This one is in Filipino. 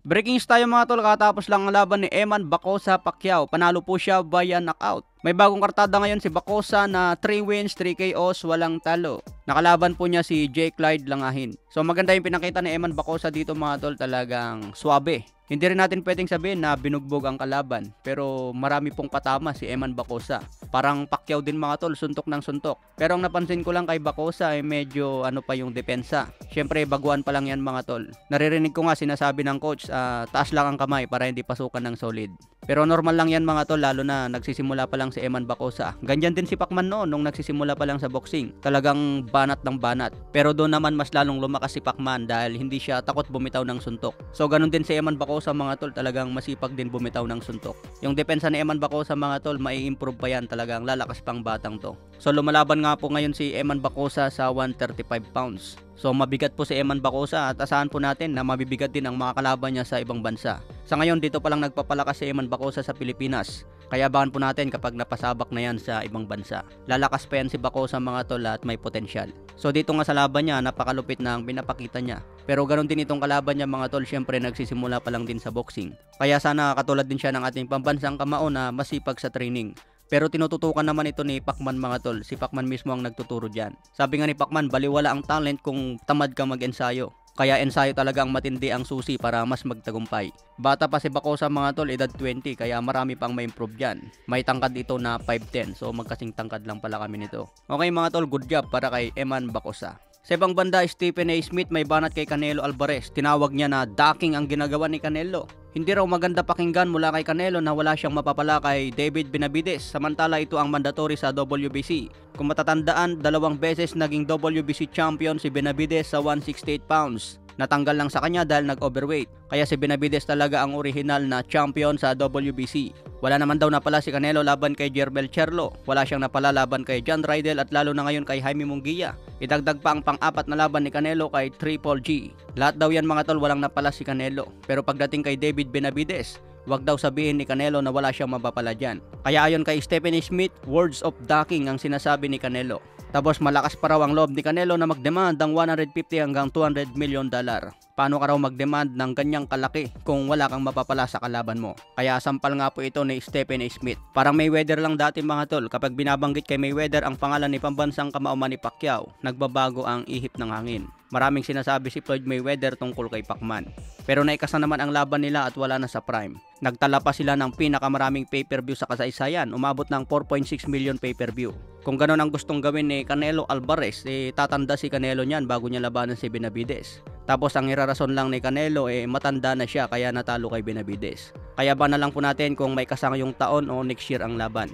Breaking news tayo mga tol, katapos lang ang laban ni Eman Bacosa Pacquiao. Panalo po siya via knockout. May bagong kartada ngayon si Bacosa na 3 wins, 3 KOs, walang talo. Nakalaban po niya si Jake Clyde Langahin. So maganda yung pinakita ni Eman Bacosa dito mga tol, talagang swabe. Hindi rin natin pwedeng sabihin na binugbog ang kalaban, pero marami pong patama si Eman Bacosa. Parang Pacquiao din mga tol, suntok ng suntok. Pero ang napansin ko lang kay Bacosa ay medyo ano pa yung depensa. Syempre baguhan pa lang yan mga tol. Naririnig ko nga sinasabi ng coach, taas lang ang kamay para hindi pasukan ng solid. Pero normal lang yan mga tol, lalo na nagsisimula pa lang si Eman Bacosa. Ganyan din si Pacman noon nung nagsisimula pa lang sa boxing. Talagang banat ng banat. Pero doon naman mas lalong lumakas si Pacman dahil hindi siya takot bumitaw ng suntok. So ganun din si Eman Bacosa mga tol, talagang masipag din bumitaw ng suntok. Yung depensa ni Eman Bacosa mga tol, mai-improve pa yan, talagang lalakas pang batang to. So lumalaban nga po ngayon si Eman Bacosa sa 135 pounds. So mabigat po si Eman Bacosa at asahan po natin na mabibigat din ang mga kalaban niya sa ibang bansa. Sa ngayon dito pa lang nagpapalakas si Eman Bacosa sa Pilipinas. Kaya abangan po natin kapag napasabak na yan sa ibang bansa. Lalakas pa yan si Bacosa mga tol at may potensyal. So dito nga sa laban niya, napakalupit na ang pinapakita niya. Pero ganoon din itong kalaban niya mga tol, syempre nagsisimula pa lang din sa boxing. Kaya sana katulad din siya ng ating pambansang kamao na masipag sa training. Pero tinututukan naman ito ni Pacman mga tol. Si Pacman mismo ang nagtuturo dyan. Sabi nga ni Pacman, baliwala ang talent kung tamad ka mag-ensayo. Kaya ensayo talaga ang matindi ang susi para mas magtagumpay. Bata pa si Bacosa mga tol, edad 20, kaya marami pang ma-improve dyan. May tangkad ito na 5'10", so magkasing tangkad lang pala kami nito. Okay mga tol, good job para kay Eman Bacosa. Sa ibang banda, Stephen A. Smith may banat kay Canelo Alvarez. Tinawag niya na ducking ang ginagawa ni Canelo. Hindi raw maganda pakinggan mula kay Canelo na wala siyang mapapala kay David Benavides, samantala ito ang mandatory sa WBC. Kung matatandaan, 2 beses naging WBC champion si Benavides sa 168 pounds. Natanggal lang sa kanya dahil nag-overweight. Kaya si Benavides talaga ang original na champion sa WBC. Wala naman daw napala si Canelo laban kay Jermel Charlo. Wala siyang napala laban kay John Rydell at lalo na ngayon kay Jaime Munguia. Idagdag pa ang pang-apat na laban ni Canelo kay Triple G. Lahat daw yan mga tol, walang napala si Canelo. Pero pagdating kay David Benavides, wag daw sabihin ni Canelo na wala siyang mapapala dyan. Kaya ayon kay Stephen A. Smith, words of ducking ang sinasabi ni Canelo. Tapos malakas pa raw ang loob ni Canelo na mag-demand ng 150 hanggang 200 million dollar. Paano ka raw mag-demand ng ganyang kalaki kung wala kang mapapala sa kalaban mo? Kaya sampal nga po ito ni Stephen A. Smith. Parang Mayweather lang dati mga tol, kapag binabanggit kay Mayweather ang pangalan ni pambansang kamao Manny Pacquiao, nagbabago ang ihip ng hangin. Maraming sinasabi si Floyd Mayweather tungkol kay Pacman. Pero naikasa naman ang laban nila at wala na sa prime. Nagtala pa sila ng pinakamaraming pay-per-view sa kasaysayan, umabot ng 4.6 million pay-per-view. Kung gano'n ang gustong gawin ni Canelo Alvarez, tatanda si Canelo niyan bago niya labanan si Benavides. Tapos ang irarason lang ni Canelo, matanda na siya kaya natalo kay Benavides. Kaya ba na lang po natin kung may kasangayong taon o next year ang laban.